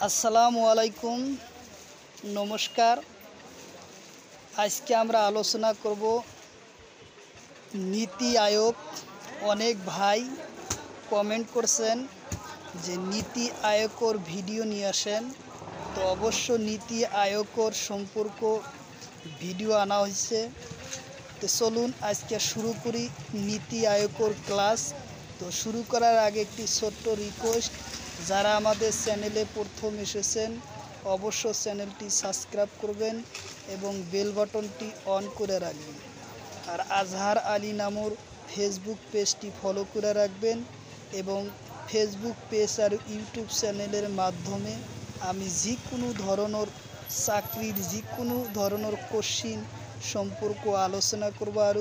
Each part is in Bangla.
আসসালামু আলাইকুম, নমস্কার। আজকে আমরা আলোচনা করব নীতি আয়োগ। অনেক ভাই কমেন্ট করছেন যে নীতি আয়োগের ভিডিও নিয়ে আসেন, তো অবশ্য নীতি আয়োগের সম্পর্ক ভিডিও আনা হয়েছে। তো চলুন আজকে শুরু করি নীতি আয়োগের ক্লাস। তো শুরু করার আগে একটি ছোট্ট রিকোয়েস্ট, যারা আমাদের চ্যানেলে প্রথম এসেছেন অবশ্য চ্যানেলটি সাবস্ক্রাইব করবেন এবং বেল বাটনটি অন করে রাখবেন। আর আজহার আলী নামর ফেসবুক পেজটি ফলো করে রাখবেন এবং ফেসবুক পেজ আর ইউটিউব চ্যানেলের মাধ্যমে আমি যে কোনো ধরনের চাকরির যে কোনো ধরনের কোশ্চিন সম্পর্ক আলোচনা করব, আর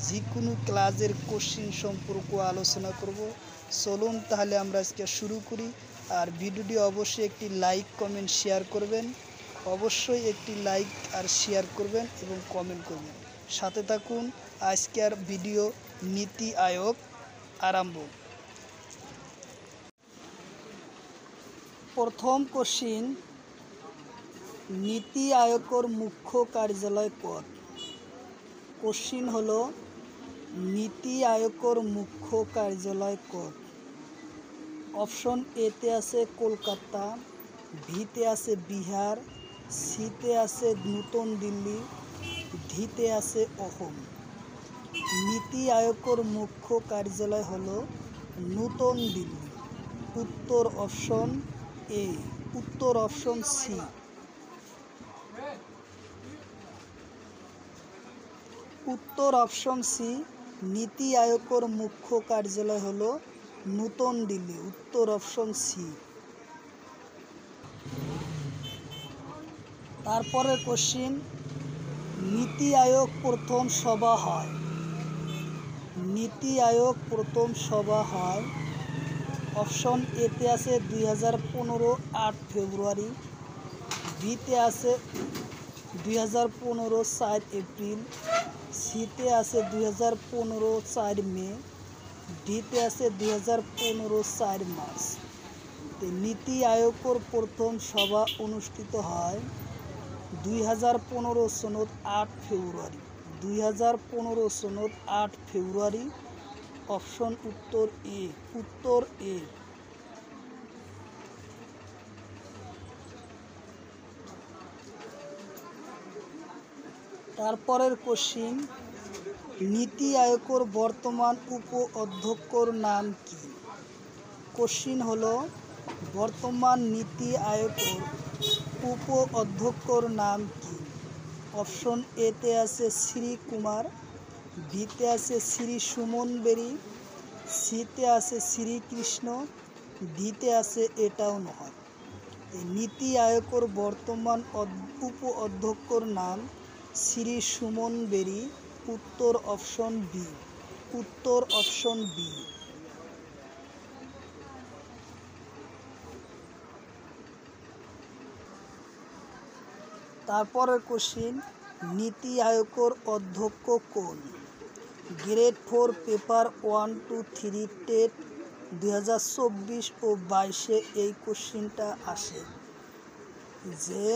যে কোনো ক্লাসের কোশ্চিন সম্পর্ক আলোচনা করব। চলুন তাহলে আমরা আজকে শুরু করি। আর ভিডিওটি অবশ্যই একটি লাইক কমেন্ট শেয়ার করবেন, অবশ্যই একটি লাইক আর শেয়ার করবেন এবং কমেন্ট করবেন। সাথে থাকুন। আজকের ভিডিও নীতি আয়োগ আরম্ভ। প্রথম কোশ্চিন, নীতি আয়োগের মুখ্য কার্যালয় কোট? কোশ্চিন হলো নীতি আয়োগের মুখ্য কার্যালয় কোট? অপশন এতে আছে কলকাতা, বিতে আছে বিহার, সিতে আছে নতুন দিল্লি, ডিতে আছে অসম। নীতি আয়োগের মুখ্য কার্যালয় হলো নতুন দিল্লি। উত্তর অপশন এ। উত্তর অপশন সি। উত্তর অপশন সি, নীতি আয়োগের মুখ্য কার্যালয় হলো নতুন দিল্লি। উত্তর অপশন সি। তারপরে কোশ্চিন, নীতি আয়োগ প্রথম সভা হয়? নীতি আয়োগ প্রথম সভা হয় অপশন এতে আছে 2015 8 ফেব্রুয়ারি, বিতে আছে 2015 4 এপ্রিল, সিতে আছে 2015 4 মে, ডিতে আছে 2015 4 মার্চ। নীতি আয়োগের প্রথম সভা অনুষ্ঠিত হয় 2015 সনত 8 ফেব্রুয়ারি। 2015 সনত 8 ফেব্রুয়ারি। অপশন উত্তর এ। উত্তর এ। তারপরের কোশ্চিন, নীতি আয়োগের বর্তমান উপ অধ্যক্ষর নাম কি? কোশ্চিন হলো বর্তমান নীতি আয়োগের উপ অধ্যক্ষর নাম কি? অপশন এতে আছে শ্রী কুমার, বিতে আছে শ্রী সুমন বেরি, সিতে আছে শ্রীকৃষ্ণ, ডিতে আছে এটাও নয়। নীতি আয়োগের বর্তমান উপ অধ্যক্ষর নাম শ্রী সুমন বেরি। উত্তর অপশন বি। উত্তর অপশন বি। তারপরের কোশ্চিন, নীতি আয়োগের অধ্যক্ষ কোন? গ্রেড 4 পেপার 1 2 3 টেট 2024 ও 22-এ এই কোশ্চিনটা আসে যে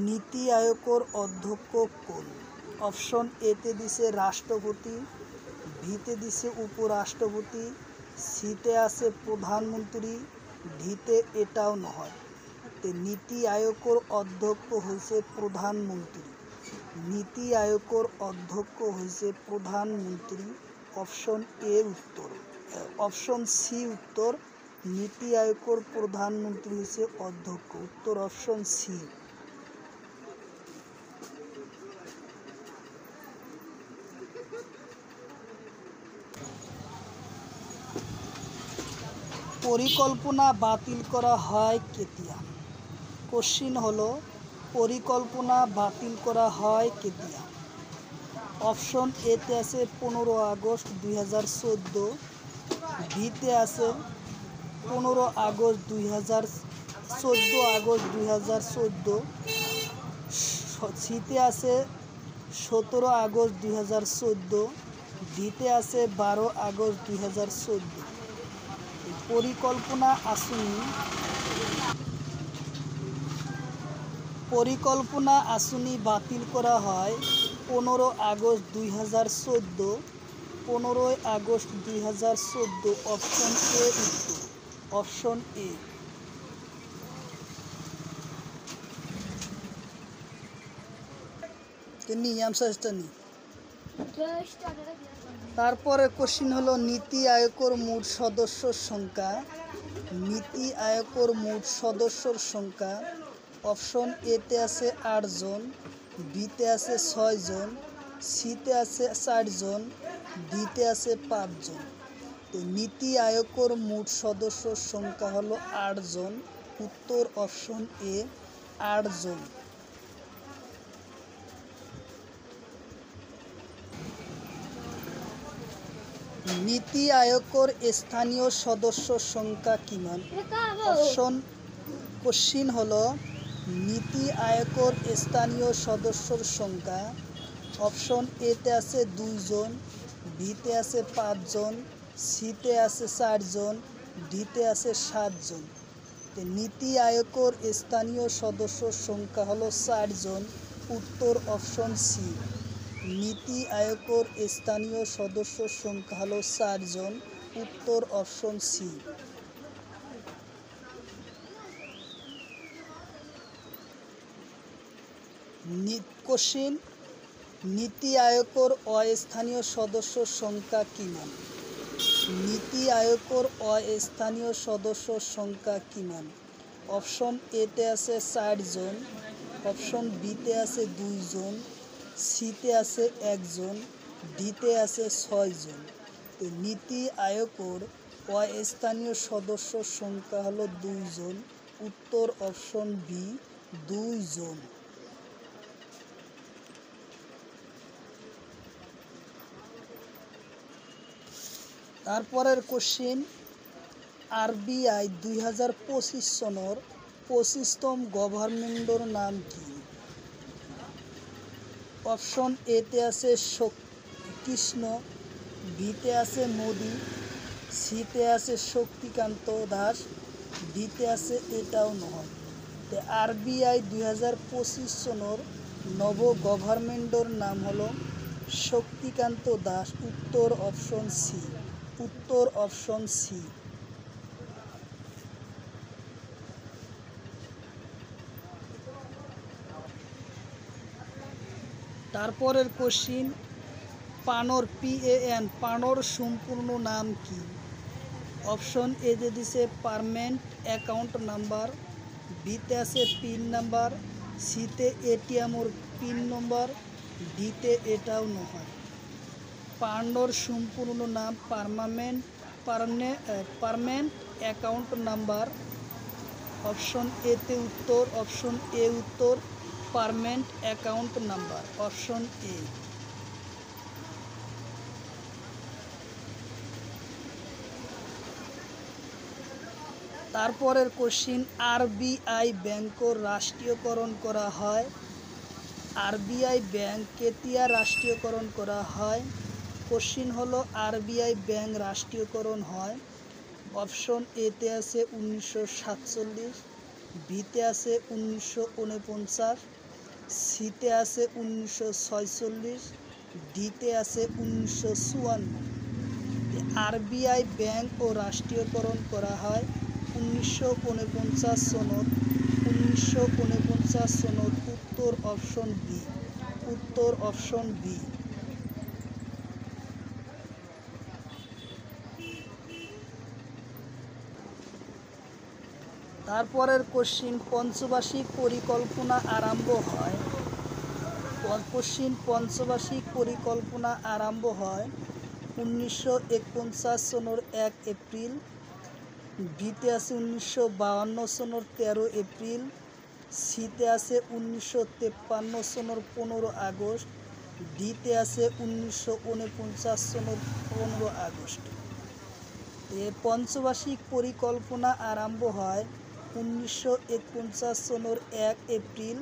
নীতি আয়োগের অধ্যক্ষ কোন? অপশন এতে দিছে রাষ্ট্রপতি, বিতে দিছে উপরাষ্ট্রপতি, সিতে আছে প্রধানমন্ত্রী, ডিতে এটাও নয়। নীতি আয়োগের অধ্যক্ষ হয়েছে প্রধানমন্ত্রী। নীতি আয়োগের অধ্যক্ষ হয়েছে প্রধানমন্ত্রী। অপশন এ উত্তর। অপশন সি উত্তর, নীতি আয়োগের প্রধানমন্ত্রী হয়েছে অধ্যক্ষ। উত্তর অপশন সি। পরিকল্পনা বাতিল করা হয় কেতিয়া? কোশ্চিন হলো পরিকল্পনা বাতিল করা হয় কেতিয়া? অপশন এতে আছে 15 আগস্ট 2014, বিতে আছে 14 আগস্ট 2014, সিতে আছে 17 আগস্ট 2014, ডিতে আছে 12 আগস্ট 2014। পরিকল্পনা আসুনি পরিকল্পনা আসনি বাতিল করা হয় 15 আগস্ট 2014। 15 আগস্ট 2014। অপশন এ উত্তর। Option A. তিনি আনসারটা নি। তারপরে কোশ্চিন হলো নীতি আয়োগের মোট সদস্যর সংখ্যা। নীতি আয়োগের মোট সদস্যর সংখ্যা অপশন এতে আছে 8 জন, বিতে আছে 6 জন, সিতে আছে 4 জন, ডিতে আছে 5 জন। তো নীতি আয়োগের মোট সদস্যর সংখ্যা হলো 8 জন। উত্তর অপশন এ 8 জন। নীতি আয়োগের স্থানীয় সদস্যর সংখ্যা কিমান? অপশন কোশ্চিন হলো নীতি আয়োগের স্থানীয় সদস্যর সংখ্যা অপশন এতে আছে 2 জন, বিতে আছে 5 জন, সিতে আছে 4 জন, ডিতে আছে 7 জন। নীতি আয়োগের স্থানীয় সদস্যর সংখ্যা হলো 4 জন। উত্তর অপশন সি। নীতি আয়োগের স্থানীয় সদস্যর সংখ্যা হলো 4 জন। উত্তর অপশন সি। কোশ্চিন নীতি আয়োগের অস্থানীয় সদস্যর সংখ্যা কিমান? নীতি আয়োগের অস্থানীয় সদস্যর সংখ্যা কিমান? অপশন এতে আছে 4 জন, অপশন বিতে আছে 2 জন, সিতে আছে 1 জন, ডিতে আছে 6 জন। নীতি আয়োগের অস্থানীয় সদস্যর সংখ্যা হলো 2 জন। উত্তর অপশন বি 2 জন। তারপরের কোশ্চিন আরবিআই 2025 সনের 25তম গভর্নমেন্টর নাম কি? অপশন এতে আছে কৃষ্ণ, বিতে আছে মোদি, সিতে আছে শক্তিকান্ত দাস, ডিতে আছে এটাও নয়। আরবিআই 2025 সনের নব গভর্নমেন্টর নাম হলো শক্তিকান্ত দাস। উত্তর অপশন সি। উত্তর অপশন সি। তারপরের কোশ্চিন পানোর PAN পানোর সম্পূর্ণ নাম কি? অপশন এ যে দিছে পার্মানেন্ট অ্যাকাউন্ট নাম্বার, বিতে আছে পিন নাম্বার, সিতে এটিএমর পিন নম্বর, ডিতে এটাও নয়। পানোর সম্পূর্ণ নাম পার্মানেন্ট অ্যাকাউন্ট নাম্বার। অপশন এতে উত্তর। অপশন এ উত্তর। Permanent account number option A. তারপরের কোশ্চিন আরবিআই ব্যাংকর রাষ্ট্রীয়করণ করা হয়। আরবিআই ব্যাংক কেতিয়া রাষ্ট্রীয়করণ করা হয়? কোশ্চিন হলো আরবিআই ব্যাংক রাষ্ট্রীয়করণ হয় অপশন এতে আছে 1947, বিতে আছে 1949, সিতে আছে 1946, ডিতে আছে 1954। আরবিআই ব্যাংক ও রাষ্ট্রীয়করণ করা হয় 1949 সনত। 1949 সনত। উত্তর অপশন বি। উত্তর অপশন বি। তারপরের কোশ্চিন পঞ্চবার্ষিক পরিকল্পনা আরম্ভ হয়। কোশ্চিন পঞ্চবার্ষিক পরিকল্পনা আরম্ভ হয় 1949 সনের 1 এপ্রিল, বিতে আছে 1952 সনের 13 এপ্রিল, সিতে আছে 1953 সনের 15 আগস্ট, ডিতে আছে 1949 সনের 15 আগস্ট। পঞ্চবার্ষিক পরিকল্পনা আরম্ভ হয় 1949 সনের 1 এপ্রিল।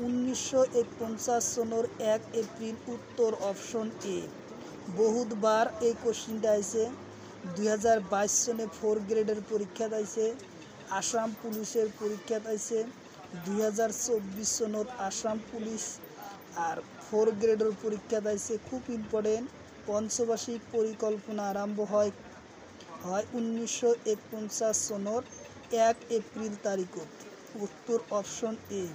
1949 সনের 1 এপ্রিল। উত্তর অপশন এ। বহুতবার এই কোশ্চিনটা আছে 2022 সনে 4 গ্রেডের পরীক্ষা আইছে, আসাম পুলিশের পরীক্ষা আইছে, 2024 সনত আসাম পুলিশ আর 4 গ্রেডের পরীক্ষা দিয়েছে। খুব ইম্পর্টেন্ট। পঞ্চবার্ষিক পরিকল্পনা আরম্ভ হয় 1949 সনত 1 এপ্রিল তারিখত। উত্তর অপশন এ।